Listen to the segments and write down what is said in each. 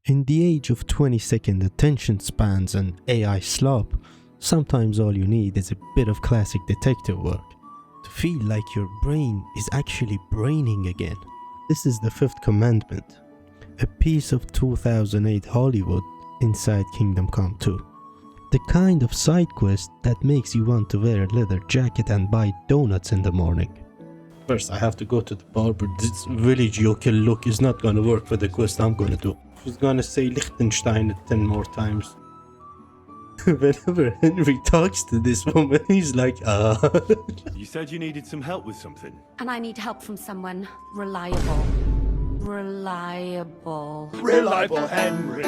In the age of 20-second attention spans and AI slop, sometimes all you need is a bit of classic detective work to feel like your brain is actually braining again. This is the Fifth Commandment, a piece of 2008 Hollywood inside Kingdom Come 2. The kind of side quest that makes you want to wear a leather jacket and buy donuts in the morning. First I have to go to the barber. This village yokel look is not gonna work for the quest I'm gonna do. I was gonna say Liechtenstein 10 more times. Whenever Henry talks to this woman, he's like, You said you needed some help with something. And I need help from someone reliable. Reliable Henry.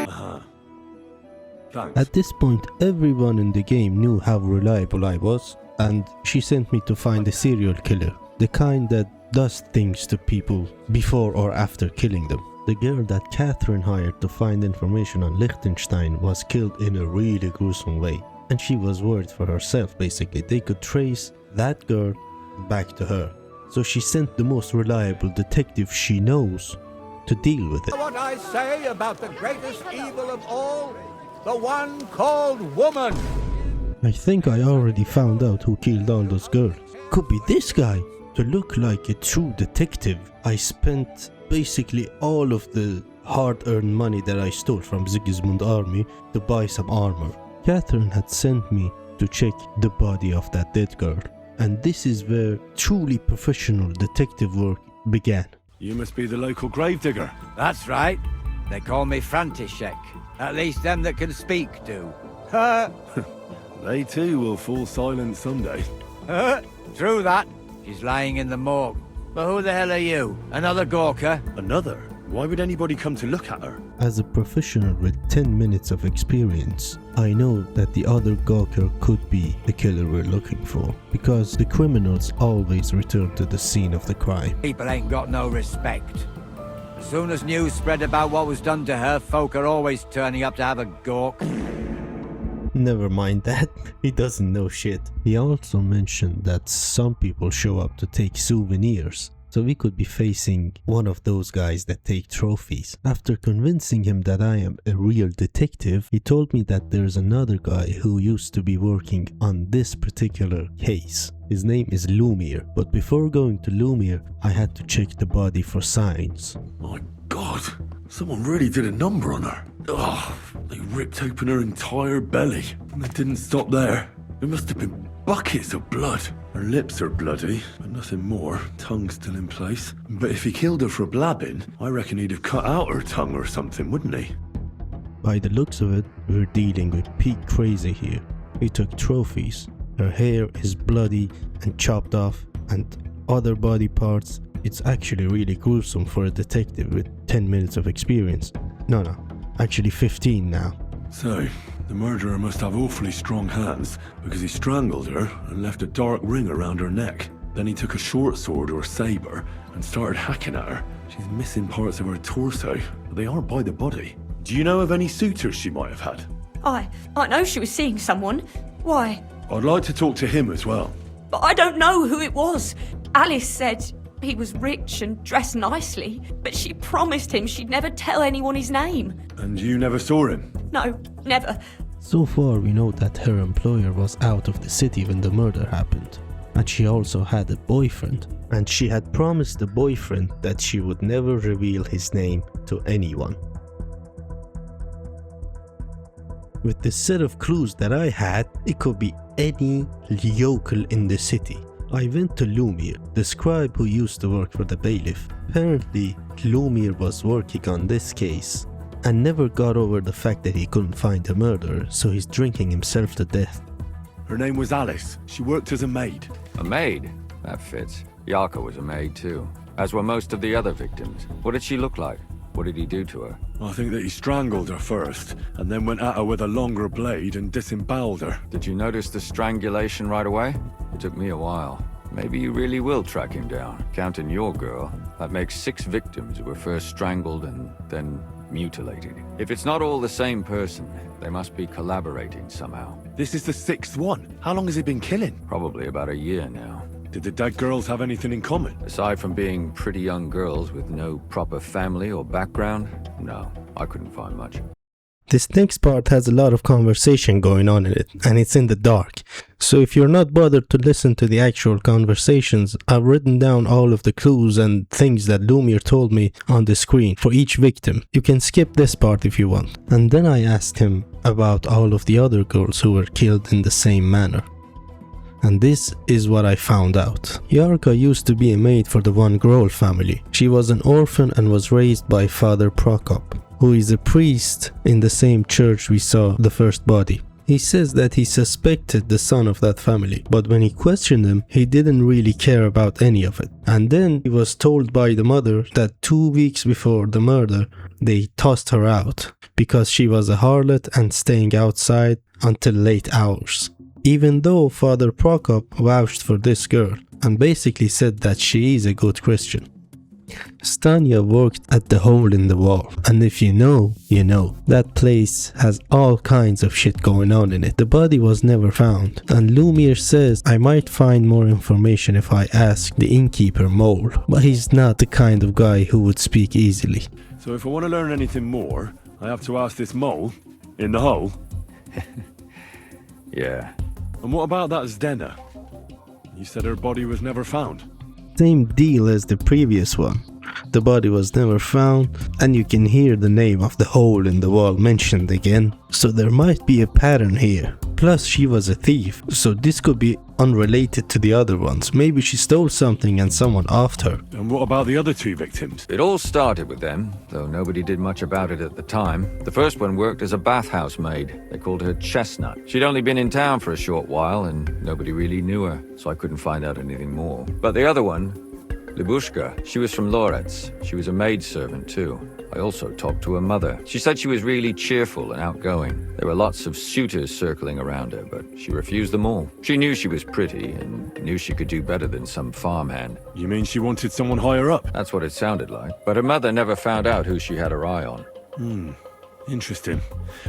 Thanks. At this point, everyone in the game knew how reliable I was, and she sent me to find a serial killer. The kind that does things to people before or after killing them. The girl that Catherine hired to find information on Liechtenstein was killed in a really gruesome way. And she was worried for herself basically. They could trace that girl back to her. So she sent the most reliable detective she knows to deal with it. What I say about the greatest evil of all? The one called woman! I think I already found out who killed all those girls. Could be this guy. To look like a true detective, I spent basically all of the hard-earned money that I stole from Zigizmund army to buy some armor. Catherine had sent me to check the body of that dead girl, and this is where truly professional detective work began. You must be the local gravedigger. That's right. They call me František. At least them that can speak do. They too will fall silent someday. True that. She's lying in the morgue. But who the hell are you? Another Gawker? Another? Why would anybody come to look at her? As a professional with 10 minutes of experience, I know that the other Gawker could be the killer we're looking for, because the criminals always return to the scene of the crime. People ain't got no respect. As soon as news spread about what was done to her, folk are always turning up to have a gawk. Never mind that, he doesn't know shit. He also mentioned that some people show up to take souvenirs, so we could be facing one of those guys that take trophies. After convincing him that I am a real detective, he told me that there's another guy who used to be working on this particular case. His name is Lumiere, but before going to Lumiere, I had to check the body for signs. My God, someone really did a number on her. Ugh, they ripped open her entire belly. And they didn't stop there. There must have been buckets of blood. Her lips are bloody, but nothing more. Tongue still in place. But if he killed her for blabbing, I reckon he'd have cut out her tongue or something, wouldn't he? By the looks of it, we're dealing with peak crazy here. He took trophies. Her hair is bloody and chopped off, and other body parts. It's actually really gruesome for a detective with 10 minutes of experience. No, actually 15 now. So, the murderer must have awfully strong hands, because he strangled her and left a dark ring around her neck. Then he took a short sword or saber and started hacking at her. She's missing parts of her torso, but they aren't by the body. Do you know of any suitors she might have had? I know she was seeing someone. Why? I'd like to talk to him as well. But I don't know who it was. Alice said he was rich and dressed nicely, but she promised him she'd never tell anyone his name. And you never saw him? No, never. So far we know that her employer was out of the city when the murder happened. And she also had a boyfriend. And she had promised the boyfriend that she would never reveal his name to anyone. With the set of clues that I had, it could be any yokel in the city. I went to Lumiere, the scribe who used to work for the bailiff. Apparently, Lumiere was working on this case and never got over the fact that he couldn't find the murderer, so he's drinking himself to death. Her name was Alice. She worked as a maid. A maid? That fits. Yaka was a maid too, as were most of the other victims. What did she look like? What did he do to her? I think that he strangled her first, and then went at her with a longer blade and disemboweled her. Did you notice the strangulation right away? It took me a while. Maybe you really will track him down. Counting your girl, that makes 6 victims who were first strangled and then mutilated. If it's not all the same person, they must be collaborating somehow. This is the 6th one. How long has he been killing? Probably about a year now. Did the dead girls have anything in common? Aside from being pretty young girls with no proper family or background, no. I couldn't find much. This next part has a lot of conversation going on in it, and it's in the dark. So if you're not bothered to listen to the actual conversations, I've written down all of the clues and things that Lumiere told me on the screen for each victim. You can skip this part if you want. And then I asked him about all of the other girls who were killed in the same manner. And this is what I found out. Yarka used to be a maid for the Von Grohl family. She was an orphan and was raised by Father Prokop, who is a priest in the same church we saw the first body. He says that he suspected the son of that family, but when he questioned him, he didn't really care about any of it. And then he was told by the mother that 2 weeks before the murder, they tossed her out because she was a harlot and staying outside until late hours. Even though Father Prokop vouched for this girl and basically said that she is a good Christian. Stanya worked at the hole in the wall, and if you know, you know. That place has all kinds of shit going on in it. The body was never found, and Lumiere says I might find more information if I ask the innkeeper Mole, but he's not the kind of guy who would speak easily. So if I want to learn anything more, I have to ask this mole in the hole? Yeah. And what about that Zdena? You said her body was never found. Same deal as the previous one. The body was never found, and you can hear the name of the hole in the wall mentioned again, so there might be a pattern here. Plus she was a thief, so this could be unrelated to the other ones. Maybe she stole something and someone offed her. And what about the other 2 victims? It all started with them, though nobody did much about it at the time. The first one worked as a bathhouse maid. They called her Chestnut. She'd only been in town for a short while, and nobody really knew her, so I couldn't find out anything more. But the other one, Libushka, she was from Loretz. She was a maidservant too. I also talked to her mother. She said she was really cheerful and outgoing. There were lots of suitors circling around her, but she refused them all. She knew she was pretty and knew she could do better than some farmhand. You mean she wanted someone higher up? That's what it sounded like. But her mother never found out who she had her eye on. Interesting.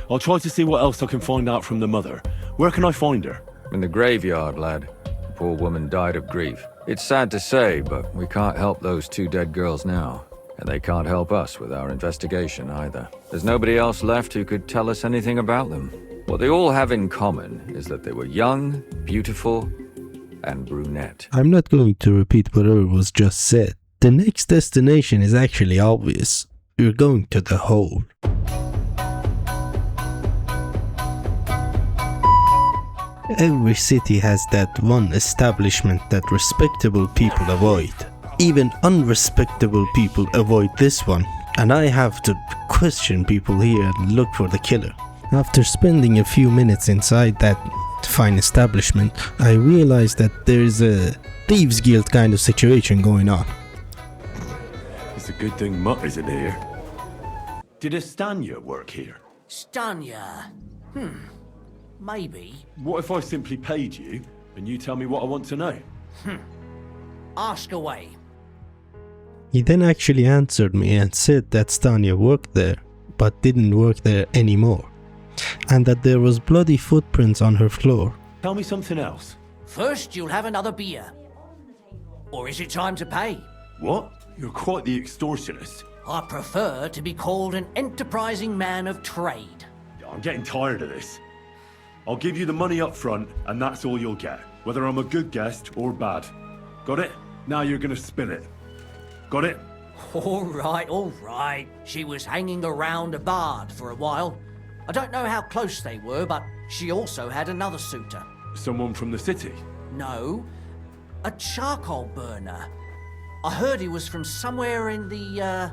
I'll try to see what else I can find out from the mother. Where can I find her? In the graveyard, lad. The poor woman died of grief. It's sad to say, but we can't help those 2 dead girls now. And they can't help us with our investigation either. There's nobody else left who could tell us anything about them. What they all have in common is that they were young, beautiful, and brunette. I'm not going to repeat whatever was just said. The next destination is actually obvious. You're going to the hole. Every city has that one establishment that respectable people avoid. Even unrespectable people avoid this one, and I have to question people here and look for the killer. After spending a few minutes inside that fine establishment, I realized that there is a thieves guild kind of situation going on. It's a good thing Mutt isn't here. Did Estanya work here? Stanya? Maybe. What if I simply paid you and you tell me what I want to know? Ask away. He then actually answered me and said that Stanya worked there, but didn't work there anymore, and that there was bloody footprints on her floor. Tell me something else. First, you'll have another beer. Or is it time to pay? What? You're quite the extortionist. I prefer to be called an enterprising man of trade. I'm getting tired of this. I'll give you the money up front, and that's all you'll get, whether I'm a good guest or bad. Got it? Now you're gonna spill it. Got it? All right. She was hanging around a bard for a while. I don't know how close they were, but she also had another suitor. Someone from the city? No, a charcoal burner. I heard he was from somewhere in the,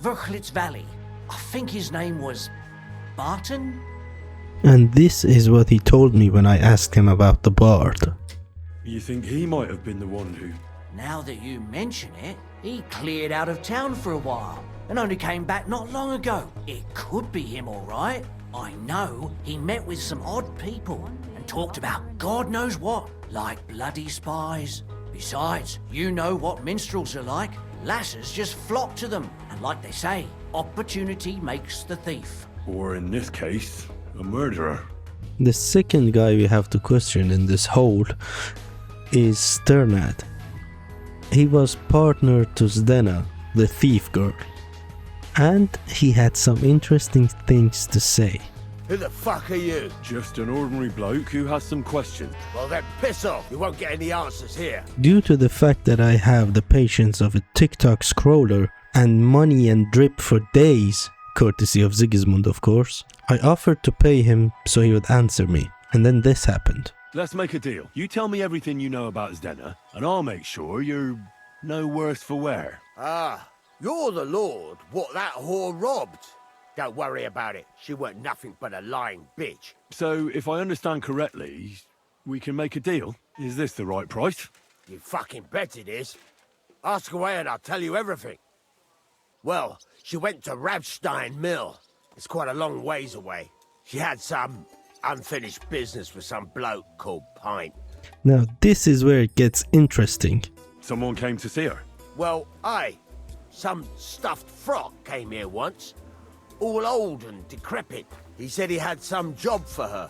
Verchlitz Valley. I think his name was Barton? And this is what he told me when I asked him about the bard. You think he might have been the one who... Now that you mention it, he cleared out of town for a while and only came back not long ago. It could be him, all right. I know he met with some odd people and talked about God knows what, like bloody spies. Besides, you know what minstrels are like. Lasses just flock to them, and like they say, opportunity makes the thief. Or in this case, a murderer. The second guy we have to question in this hole is Sternad. He was partner to Zdena, the thief girl. and he had some interesting things to say. Who the fuck are you? Just an ordinary bloke who has some questions. Well then piss off, you won't get any answers here. Due to the fact that I have the patience of a TikTok scroller and money and drip for days, courtesy of Zigizmund of course, I offered to pay him so he would answer me, and then this happened. Let's make a deal. You tell me everything you know about Zdenna, and I'll make sure you're no worse for wear. Ah, you're the lord what that whore robbed. Don't worry about it, she weren't nothing but a lying bitch. So, if I understand correctly, we can make a deal? Is this the right price? You fucking bet it is. Ask away and I'll tell you everything. Well, she went to Rabstein Mill. It's quite a long ways away. She had some unfinished business with some bloke called Pint. Now this is where it gets interesting. Someone came to see her. Well, aye. Some stuffed frock came here once. All old and decrepit. He said he had some job for her.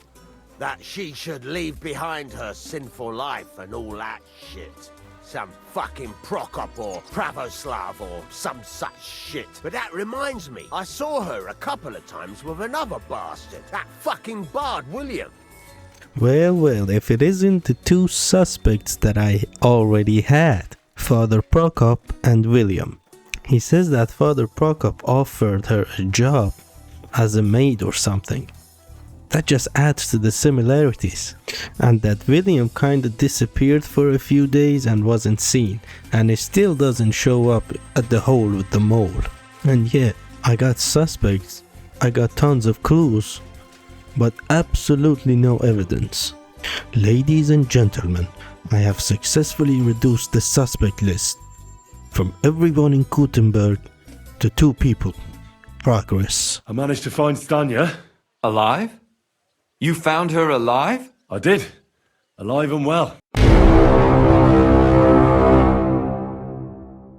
That she should leave behind her sinful life and all that shit. Some fucking Prokop or Pravoslav or some such shit. But that reminds me, I saw her a couple of times with another bastard. That fucking bard, William. Well, if it isn't the two suspects that I already had, Father Prokop and William. He says that Father Prokop offered her a job as a maid or something. That just adds to the similarities. And that William kinda disappeared for a few days and wasn't seen, and he still doesn't show up at the hole with the mole. And yet, I got suspects, I got tons of clues, but absolutely no evidence. Ladies and gentlemen, I have successfully reduced the suspect list from everyone in Gutenberg to 2 people. Progress. I managed to find Stanya. Alive? You found her alive? I did. Alive and well.